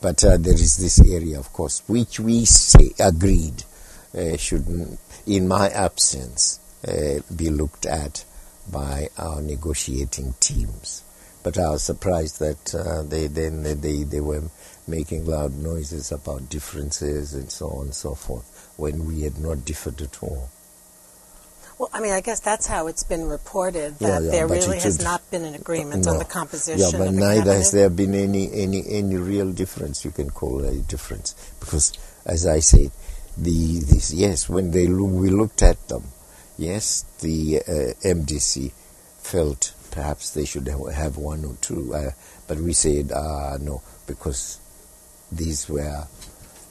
But there is this area, of course, which we agreed should, in my absence, be looked at by our negotiating teams. But I was surprised that they were making loud noises about differences and so on and so forth, when we had not differed at all. Well, I mean, I guess that's how it's been reported, that there really has not been an agreement on the composition of the cabinet. Yeah, but neither has there been any real difference, you can call it a difference. Because, as I said, yes, when we looked at them, yes, the MDC felt perhaps they should have one or two, but we said no, because these were,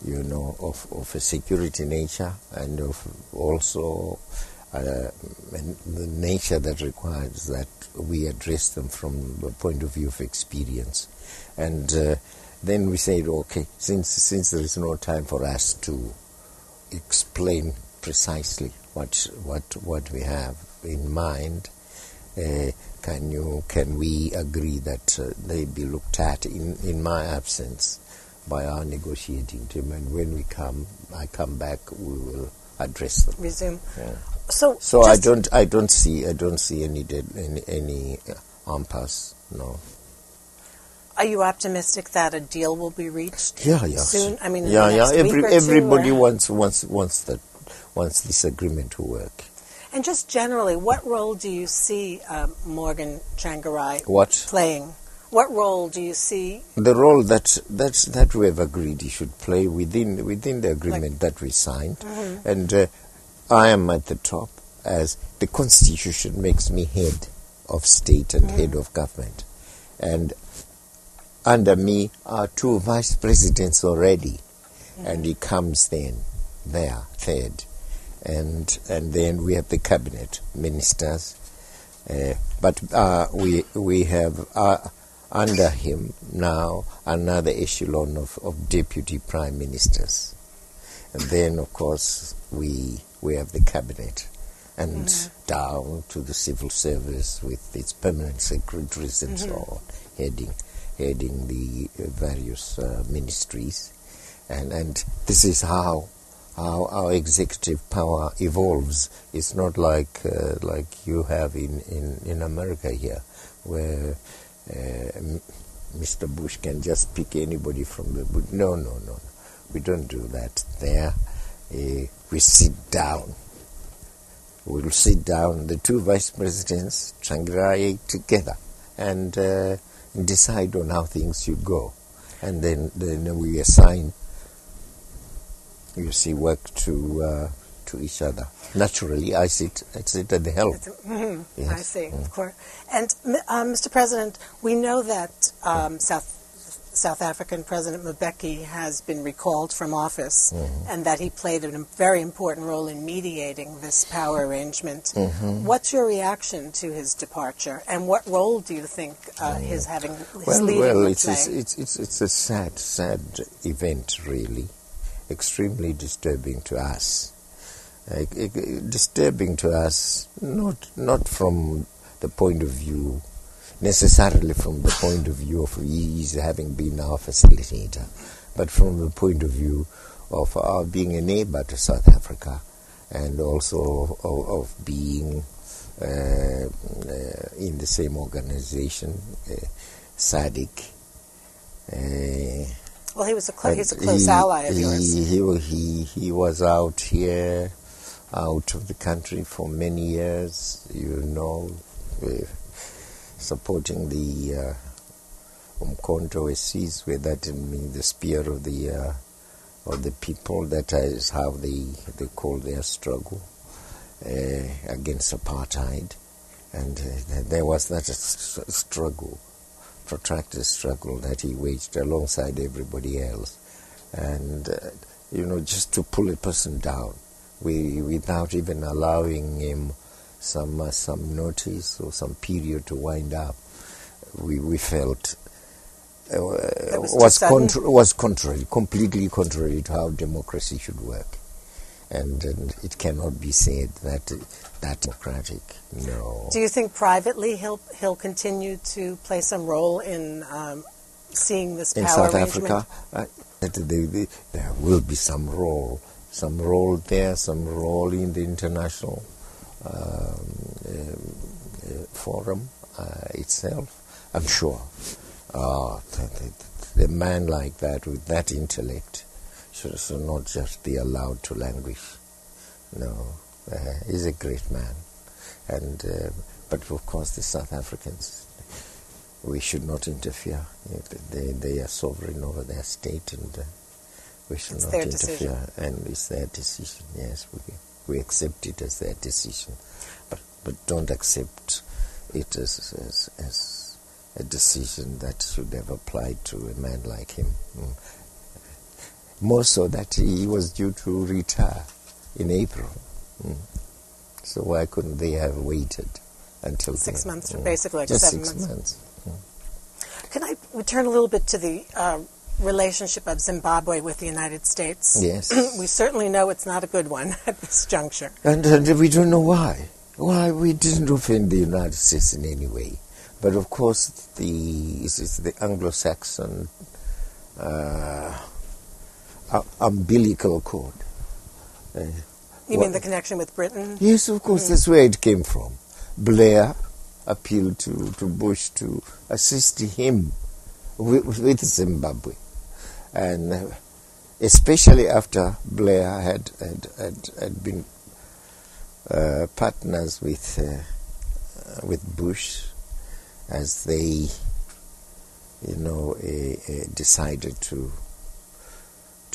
of a security nature and of also the nature that requires that we address them from the point of view of experience. And then we said, okay, since there is no time for us to explain precisely what we have in mind, can we agree that they be looked at in my absence by our negotiating team, and when I come back, we will address them. Resume. Yeah. So I don't see any impasse. No. Are you optimistic that a deal will be reached? Yeah. Soon. I mean, Everybody wants this agreement to work. And just generally, what role do you see Morgan Tsvangirai playing? What role do you see? The role that we have agreed he should play within the agreement that we signed, and I am at the top, as the Constitution makes me head of state and head of government, and under me are two vice presidents already, and he comes there third. And then we have the cabinet ministers, but we have under him now another echelon of deputy prime ministers, and then of course we have the cabinet, and down to the civil service with its permanent secretaries and so on, heading the various ministries, and this is how our executive power evolves. It's not like you have in America here, where Mr. Bush can just pick anybody from the book. No. We don't do that there. We sit down. We'll sit down, the two vice presidents, Tsvangirai, together, and decide on how things should go. And then we assign, work to each other. Naturally, I sit at the helm. Yes. I see, of course. And Mr. President, we know that South African President Mbeki has been recalled from office, and that he played a very important role in mediating this power arrangement. What's your reaction to his departure, and what role do you think his leading will play? It's a sad event, really. Extremely disturbing to us. Disturbing to us, not from the point of view, necessarily from the point of view of his having been our facilitator, but from the point of view of our being a neighbor to South Africa, and also of being in the same organization, SADC. Well, he's a close ally of yours. He was out here, out of the country for many years, supporting the Umkhonto Wesizwe, that means the spear of the people. That is how they call their struggle against apartheid, and there was that struggle, protracted struggle that he waged alongside everybody else, and just to pull a person down, without even allowing him some notice or some period to wind up, we felt was completely contrary to how democracy should work, and it cannot be said that democratic. No. Do you think privately he'll continue to play some role in seeing this in power South arrangement? Africa, there will be some role there, some role in the international forum itself. I'm sure. The man like that, with that intellect, should not just be allowed to languish. No, he's a great man. And but of course the South Africans, we should not interfere. They are sovereign over their state, and we should not interfere. Decision. And it's their decision. Yes, we accept it as their decision, but don't accept it as a decision that should have applied to a man like him. More so that he was due to retire in April. So why couldn't they have waited until 6 months, basically like just 7 6 months. months. Can I return a little bit to the relationship of Zimbabwe with the United States? Yes. We certainly know it's not a good one at this juncture. And we don't know why. Why we didn't offend the United States in any way. But of course, the Anglo-Saxon umbilical cord. You mean the connection with Britain? Yes, of course, that's where it came from. Blair appealed to Bush to assist him with Zimbabwe. And especially after Blair had been partners with Bush, as they, decided to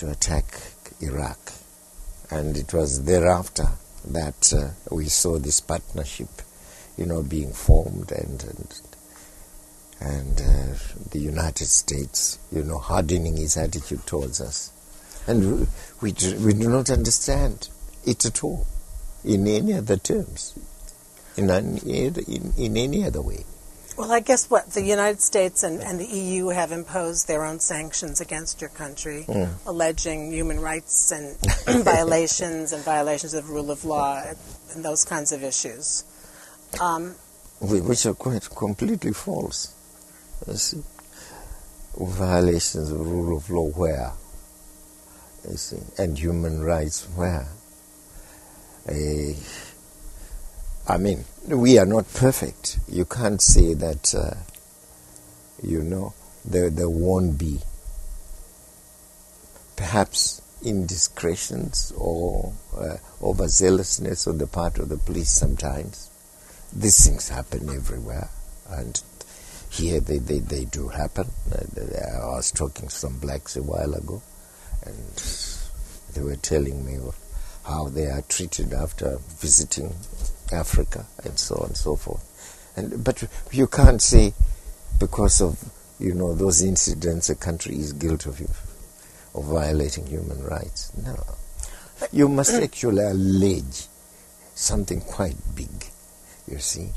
attack Iraq. And it was thereafter that we saw this partnership, being formed, and the United States, hardening its attitude towards us. And we do not understand it at all, in any other terms, in any other way. Well, I guess the United States and the EU have imposed their own sanctions against your country, alleging human rights and violations of the rule of law and those kinds of issues. Which are quite completely false. You see? Violations of the rule of law where? You see? And human rights where? I mean, we are not perfect. You can't say that, there won't be perhaps indiscretions or overzealousness on the part of the police sometimes. These things happen everywhere, and here they do happen. I was talking to some blacks a while ago, and they were telling me of how they are treated after visiting Africa and so on and so forth. But you can't say because of those incidents a country is guilty of violating human rights. No, you must actually allege something quite big. You see,